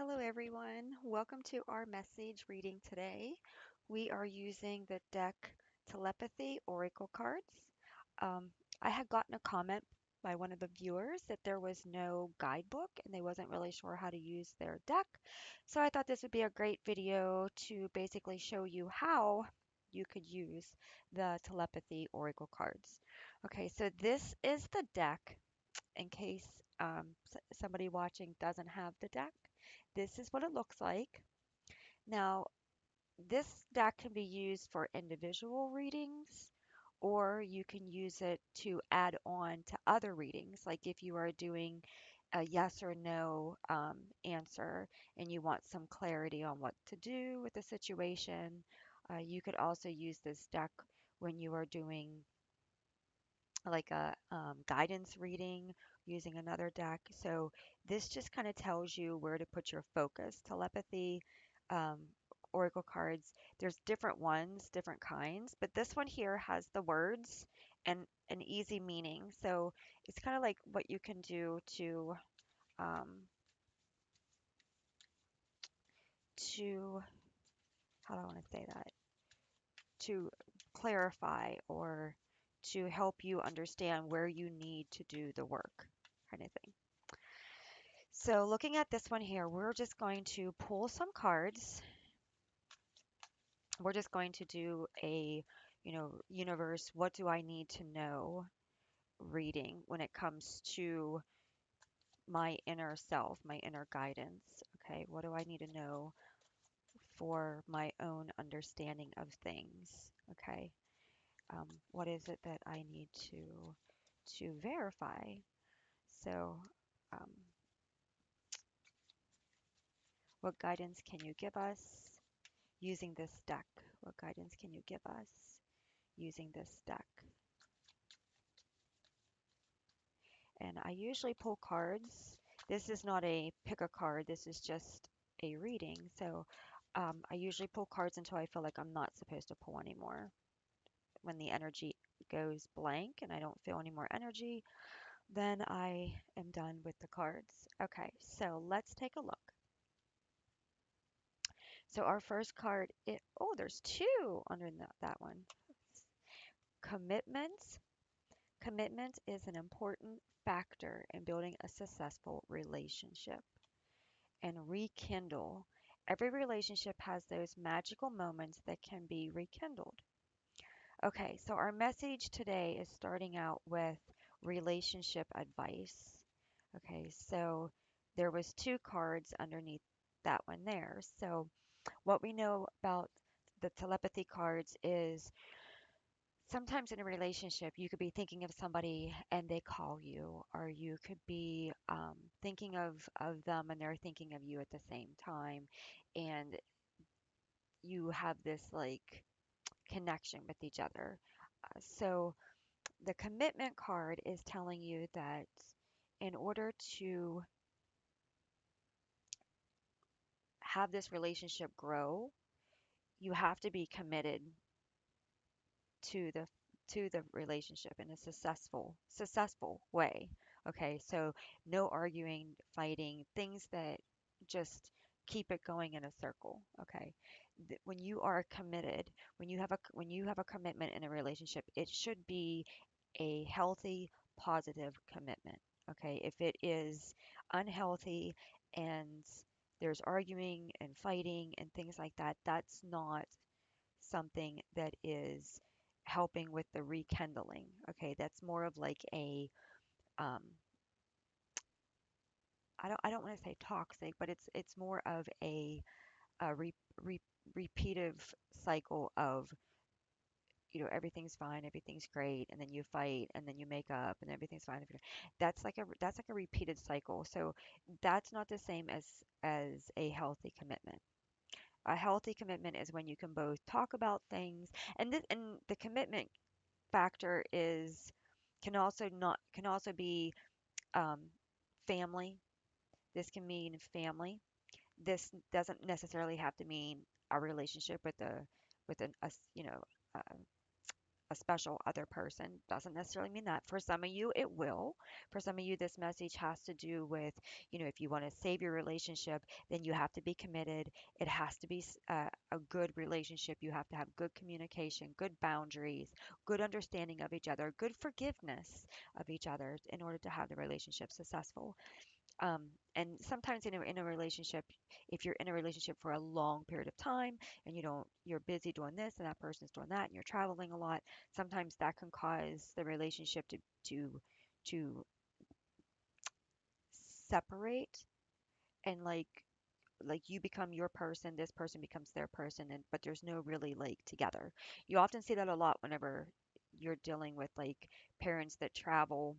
Hello, everyone. Welcome to our message reading today. We are using the deck Telepathy Oracle cards. Um, I had gotten a comment by one of the viewers that there was no guidebook and they wasn't really sure how to use their deck. So I thought this would be a great video to basically show you how you could use the Telepathy Oracle cards. Okay, so this is the deck in case somebody watching doesn't have the deck. This is what it looks like. Now, this deck can be used for individual readings, or you can use it to add on to other readings. Like if you are doing a yes or no answer and you want some clarity on what to do with the situation, you could also use this deck when you are doing like a guidance reading using another deck. So this just kind of tells you where to put your focus. Telepathy, um, oracle cards, there's different ones, different kinds, but this one here has the words and an easy meaning. So it's kind of like what you can do um, to how do I want to say that? To clarify or to help you understand where you need to do the work, kind of thing. So looking at this one here, we're just going to pull some cards. We're just going to do a, universe, what do I need to know reading when it comes to my inner self, my inner guidance. Okay, what do I need to know for my own understanding of things? Okay, what is it that I need to verify? So, um, what guidance can you give us using this deck? What guidance can you give us using this deck? And I usually pull cards. This is not a pick a card, this is just a reading. So I usually pull cards until I feel like I'm not supposed to pull anymore. When the energy goes blank and I don't feel any more energy, then I am done with the cards. Okay, so let's take a look. So our first card, oh, there's two under that one. Commitment. Commitment is an important factor in building a successful relationship. And rekindle. Every relationship has those magical moments that can be rekindled. Okay, so our message today is starting out with relationship advice. Okay, so there was two cards underneath that one there. So what we know about the telepathy cards is sometimes in a relationship, you could be thinking of somebody and they call you, or you could be thinking of them and they're thinking of you at the same time. And you have this like connection with each other. So the commitment card is telling you that in order to have this relationship grow, you have to be committed to the relationship in a successful way. Okay, so no arguing, fighting, things that just keep it going in a circle. Okay, when you are committed, when you have a commitment in a relationship, it should be a healthy, positive commitment. Okay, if it is unhealthy and there's arguing and fighting and things like that, that's not something that is helping with the rekindling. Okay, that's more of like a um, I don't want to say toxic, but it's more of a repeative cycle of everything's fine, everything's great, and then you fight, and then you make up, and everything's fine. That's like a repeated cycle. So that's not the same as a healthy commitment. A healthy commitment is when you can both talk about things, and the commitment factor is can also be um, family. This can mean family. This doesn't necessarily have to mean a relationship with a a special other person. Doesn't necessarily mean that. For some of you, it will. For some of you, this message has to do with, if you want to save your relationship, then you have to be committed. It has to be a good relationship. You have to have good communication, good boundaries, good understanding of each other, good forgiveness of each other in order to have the relationship successful. And sometimes in a relationship, if you're in a relationship for a long period of time and you're busy doing this and that person's doing that and you're traveling a lot, sometimes that can cause the relationship to separate, and like you become your person, this person becomes their person, and but there's no really like together. You often see that a lot whenever you're dealing with like parents that travel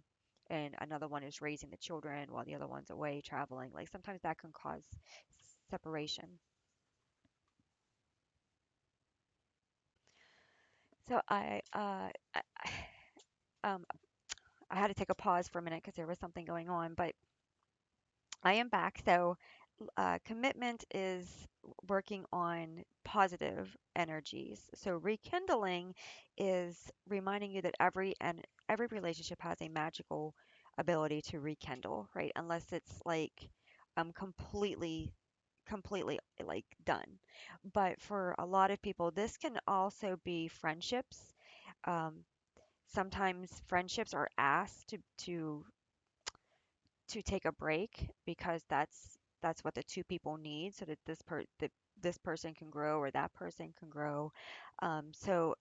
and another one is raising the children while the other one's away traveling. Like sometimes that can cause separation. So um I had to take a pause for a minute because there was something going on, but I am back. So commitment is working on positive energies. So rekindling is reminding you that every relationship has a magical ability to rekindle, right? Unless it's like completely like done. But for a lot of people, this can also be friendships. Um, Sometimes friendships are asked to take a break because that's what the two people need so that this person can grow or that person can grow. So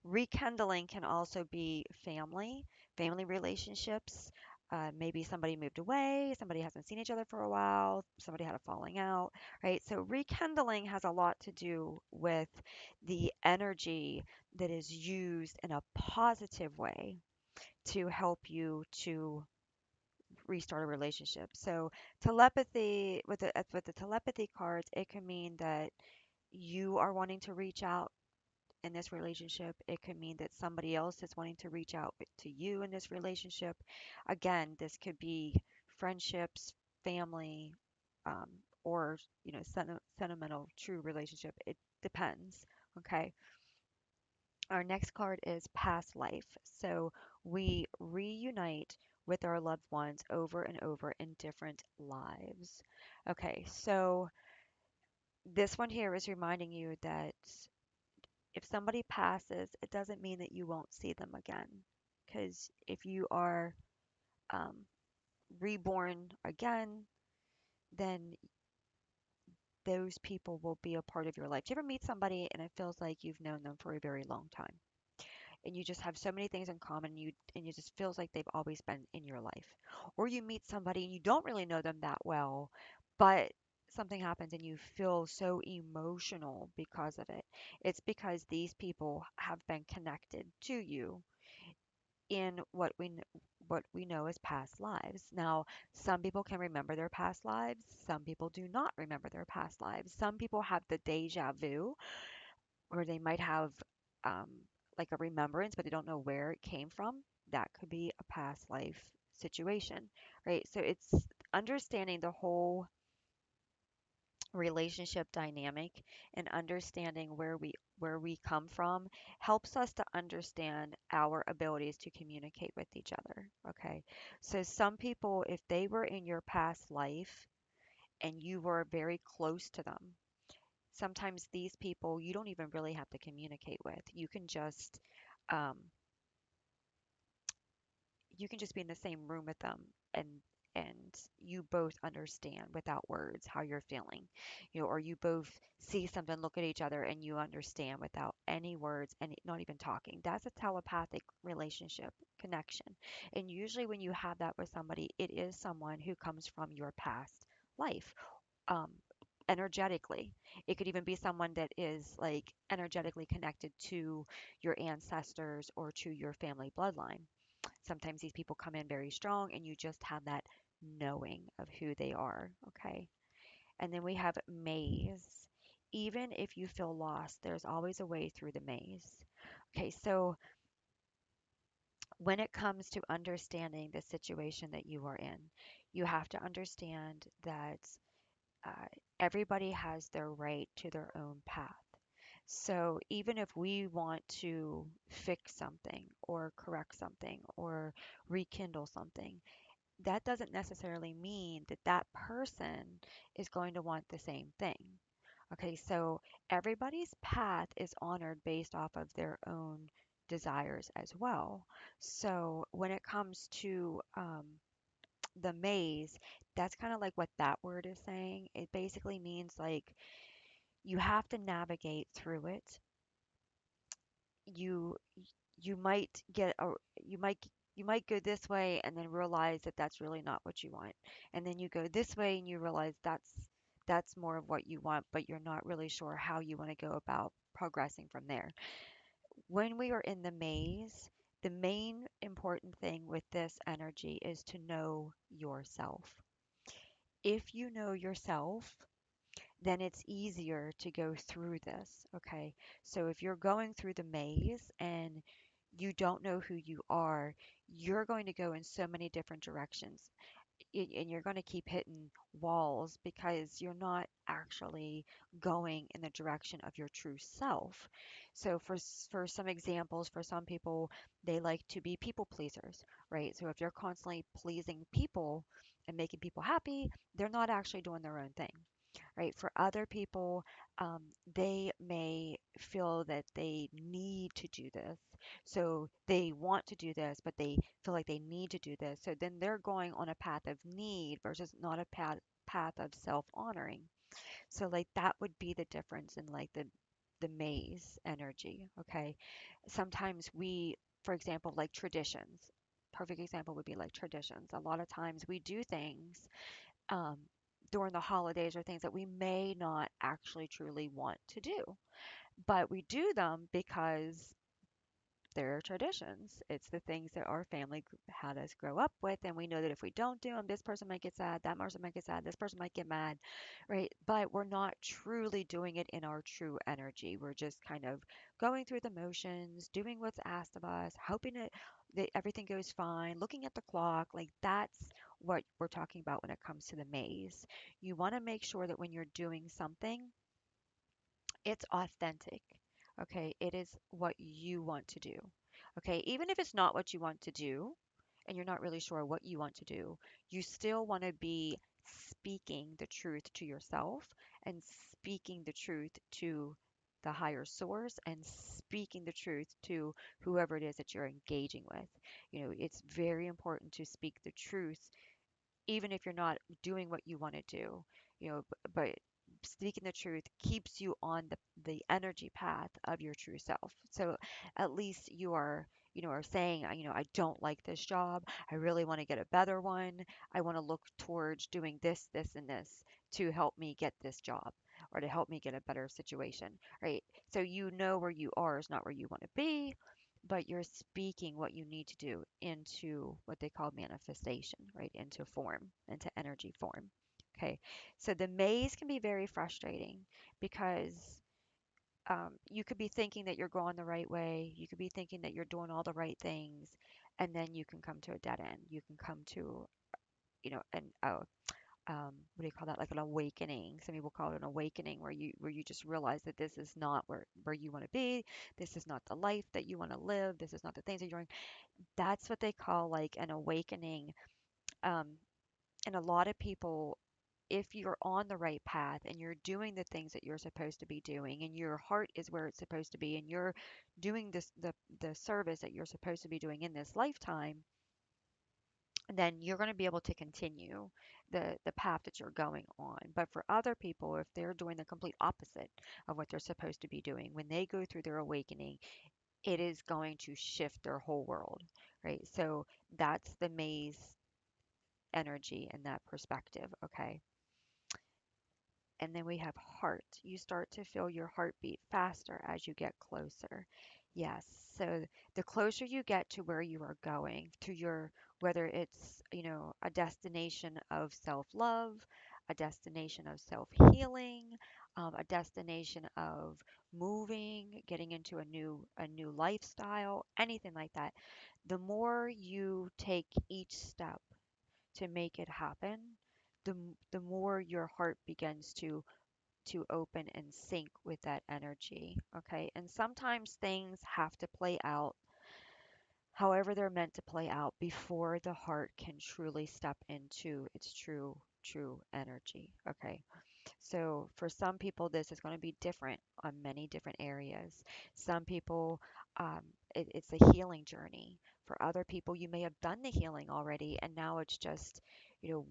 rekindling can also be family relationships. Maybe somebody moved away, somebody hasn't seen each other for a while, somebody had a falling out, right? So rekindling has a lot to do with the energy that is used in a positive way to help you to restart a relationship. So telepathy with the telepathy cards, it can mean that you are wanting to reach out in this relationship. It could mean that somebody else is wanting to reach out to you in this relationship. Again, this could be friendships, family, um, or sentimental true relationship. It depends. Okay. Our next card is past life. So we reunite with our loved ones over and over in different lives. Okay, so this one here is reminding you that if somebody passes, it doesn't mean that you won't see them again. Because if you are um, reborn again, then those people will be a part of your life. Do you ever meet somebody and it feels like you've known them for a very long time? And you just have so many things in common, and you just feels like they've always been in your life. Or you meet somebody and you don't really know them that well, but something happens and you feel so emotional because of it. It's because these people have been connected to you in what we know as past lives. Now, some people can remember their past lives, some people do not remember their past lives. Some people have the deja vu, or they might have um, like a remembrance, but they don't know where it came from. That could be a past life situation, right? So it's understanding the whole relationship dynamic and understanding where we come from helps us to understand our abilities to communicate with each other. Okay. So some people, if they were in your past life and you were very close to them, sometimes these people you don't even really have to communicate with. Um, you can just be in the same room with them, and you both understand without words how you're feeling, or you both see something, look at each other, and you understand without any words and not even talking. That's a telepathic relationship connection. And usually when you have that with somebody, it is someone who comes from your past life, um, energetically. It could even be someone that is like energetically connected to your ancestors or to your family bloodline. Sometimes these people come in very strong and you just have that knowing of who they are. Okay. And then we have maze. Even if you feel lost, there's always a way through the maze. Okay. So when it comes to understanding the situation that you are in, you have to understand that uh, everybody has their right to their own path. So even if we want to fix something or correct something or rekindle something, that doesn't necessarily mean that that person is going to want the same thing. Okay, so everybody's path is honored based off of their own desires as well. So when it comes to the maze, that's kind of like what that word is saying. It basically means like you have to navigate through it. You you might get a you might you might go this way and then realize that that's really not what you want. And then you go this way and you realize that's more of what you want, but you're not really sure how you want to go about progressing from there. When we are in the maze, the main important thing with this energy is to know yourself. If you know yourself, then it's easier to go through this. Okay. So if you're going through the maze and you don't know who you are, you're going to go in so many different directions and you're going to keep hitting walls because you're not actually going in the direction of your true self. So for some examples, for some people, they like to be people pleasers, right? So if you're constantly pleasing people and making people happy, they're not actually doing their own thing, right? For other people, they may feel that they need to do this. So they want to do this, but they feel like they need to do this. So then they're going on a path of need versus not a path of self-honoring. So like that would be the difference in like the maze energy, okay? Sometimes we, for example, like traditions. Perfect example would be like traditions. A lot of times we do things um, during the holidays or things that we may not actually truly want to do. But we do them because they're traditions. It's the things that our family had us grow up with, and we know that if we don't do them, this person might get sad, that person might get sad, this person might get mad, right? But we're not truly doing it in our true energy. We're just kind of going through the motions, doing what's asked of us, hoping that everything goes fine, looking at the clock. Like that's what we're talking about when it comes to the maze. You want to make sure that when you're doing something, it's authentic. Okay, it is what you want to do. Okay, even if it's not what you want to do and you're not really sure what you want to do, you still want to be speaking the truth to yourself and speaking the truth to the higher source and speaking the truth to whoever it is that you're engaging with. You know, it's very important to speak the truth even if you're not doing what you want to do, but speaking the truth keeps you on the energy path of your true self. So at least you are, are saying, I don't like this job. I really want to get a better one. I want to look towards doing this, this, and this to help me get this job or to help me get a better situation, right? So you know where you are is not where you want to be, but you're speaking what you need to do into what they call manifestation, right? Into form, into energy form. Okay. So the maze can be very frustrating because you could be thinking that you're going the right way. You could be thinking that you're doing all the right things. And then you can come to a dead end. You can come to, what do you call that? Like an awakening. Some people call it an awakening where you just realize that this is not where you want to be. This is not the life that you want to live. This is not the things that you're doing. That's what they call like an awakening. Um, and a lot of people, if you're on the right path and you're doing the things that you're supposed to be doing and your heart is where it's supposed to be and you're doing the service that you're supposed to be doing in this lifetime, then you're going to be able to continue the path that you're going on. But for other people, if they're doing the complete opposite of what they're supposed to be doing, when they go through their awakening, it is going to shift their whole world, right? So that's the maze energy and that perspective, okay? And then we have heart. You start to feel your heartbeat faster as you get closer. Yes. So the closer you get to where you are going, to your, whether it's, a destination of self-love, a destination of self-healing, a destination of moving, getting into a new lifestyle, anything like that, the more you take each step to make it happen, the more your heart begins to to open and sync with that energy. Okay. And sometimes things have to play out however they're meant to play out before the heart can truly step into its true energy. Okay. So for some people, this is going to be different on many different areas. Some people, um, it's a healing journey. For other people, you may have done the healing already, and now it's just,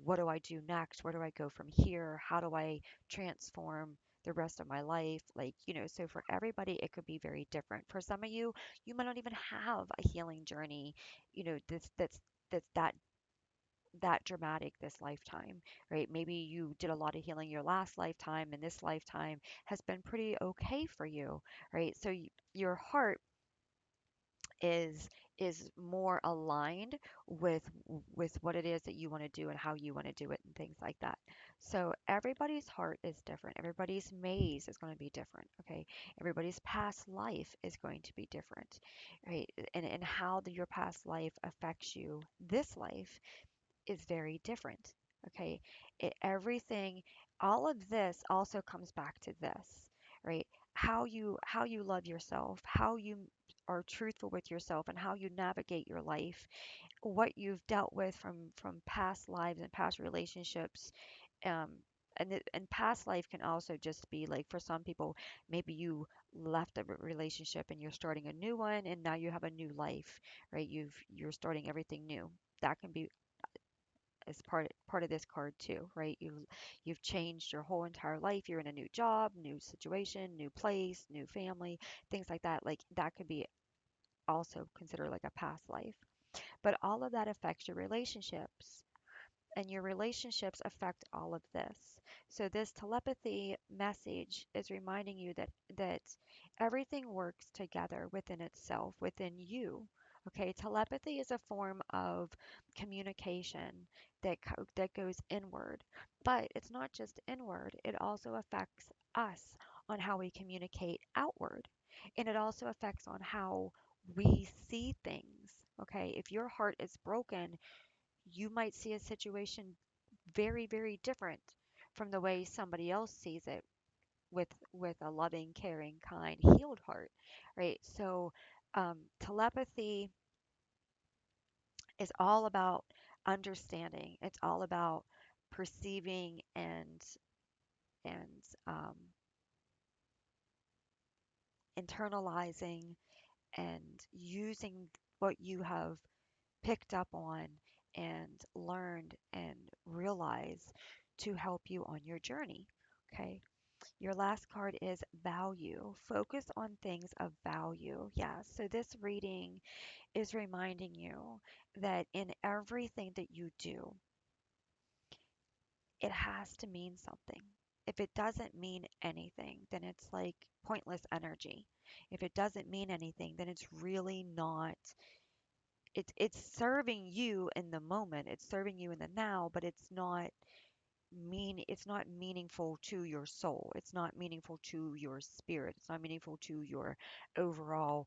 what do I do next? Where do I go from here? How do I transform the rest of my life? Like, so for everybody, it could be very different. For some of you, you might not even have a healing journey, that's that dramatic this lifetime, right? Maybe you did a lot of healing your last lifetime, and this lifetime has been pretty okay for you, right? So your heart is more aligned with what it is that you want to do and how you want to do it and things like that. So everybody's heart is different. Everybody's maze is going to be different, okay? Everybody's past life is going to be different, right? And how your past life affects you this life is very different. Okay. Everything, all of this also comes back to this, right? How you love yourself, how you are truthful with yourself and how you navigate your life, what you've dealt with from past lives and past relationships. Um, and past life can also just be like for some people, maybe you left a relationship and you're starting a new one and now you have a new life, right? You're starting everything new. That can be as part of this card too, right? You've changed your whole entire life. You're in a new job, new situation, new place, new family, things like that. Like that could be also considered like a past life. But all of that affects your relationships, and your relationships affect all of this. So this telepathy message is reminding you that everything works together within itself, within you. Okay, telepathy is a form of communication that goes inward, but it's not just inward. It also affects us on how we communicate outward, and it also affects on how we see things. Okay, if your heart is broken, you might see a situation very, very different from the way somebody else sees it with a loving, caring, kind, healed heart, right? So telepathy is all about understanding. It's all about perceiving and internalizing and using what you have picked up on and learned and realized to help you on your journey. Okay. Your last card is value. Focus on things of value. Yeah. So this reading is reminding you that in everything that you do, it has to mean something. If it doesn't mean anything, then it's like pointless energy. If it doesn't mean anything, then it's really not it's serving you in the moment. It's serving you in the now, but it's not meaningful to your soul. It's not meaningful to your spirit. It's not meaningful to your overall,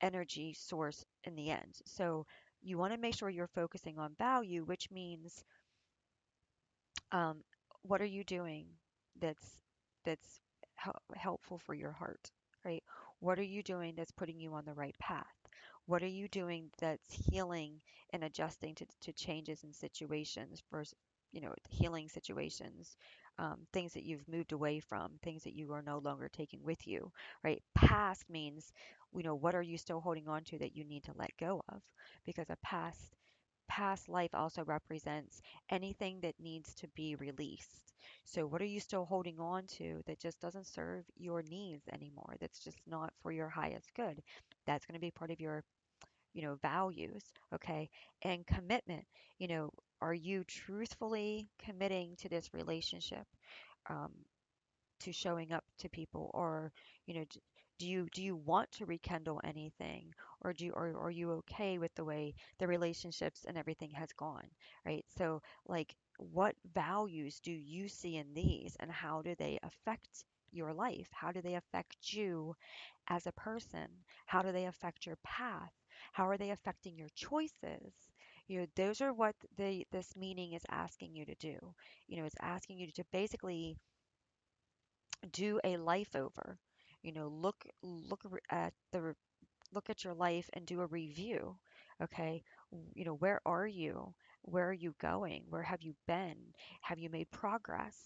energy source in the end. So you want to make sure you're focusing on value, which means um, what are you doing that's that's helpful for your heart, right? What are you doing that's putting you on the right path? What are you doing that's healing and adjusting to changes in situations versus, healing situations, things that you've moved away from, things that you are no longer taking with you, right? Past means, what are you still holding on to that you need to let go of? Because a past life also represents anything that needs to be released. So, what are you still holding on to that just doesn't serve your needs anymore? That's just not for your highest good. That's going to be part of your, values. Okay. And commitment, you know, are you truthfully committing to this relationship? Um, to showing up to people, or do you want to rekindle anything, or or are you okay with the way the relationships and everything has gone, right? So like what values do you see in these, and how do they affect your life? How do they affect you as a person? How do they affect your path? How are they affecting your choices? Those are what this meaning is asking you to do. It's asking you to basically do a life over. Look at your life and do a review. Okay, where are you? Where are you going? Where have you been? Have you made progress?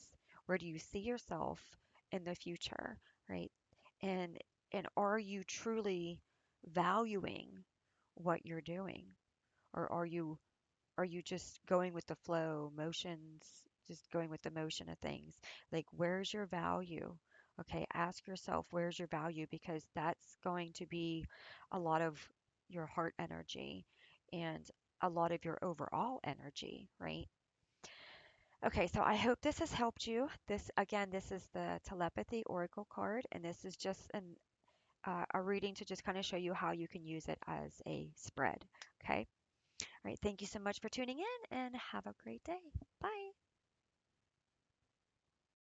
Where do you see yourself in the future, right? And and are you truly valuing what you're doing? Or are you just going with the flow, motions, just going with the motion of things? Like, where's your value? Okay, ask yourself, where's your value? Because that's going to be a lot of your heart energy and a lot of your overall energy, right? Okay, so I hope this has helped you. This is the telepathy oracle card, and this is just a reading to just kind of show you how you can use it as a spread. Okay. All right. Thank you so much for tuning in and have a great day.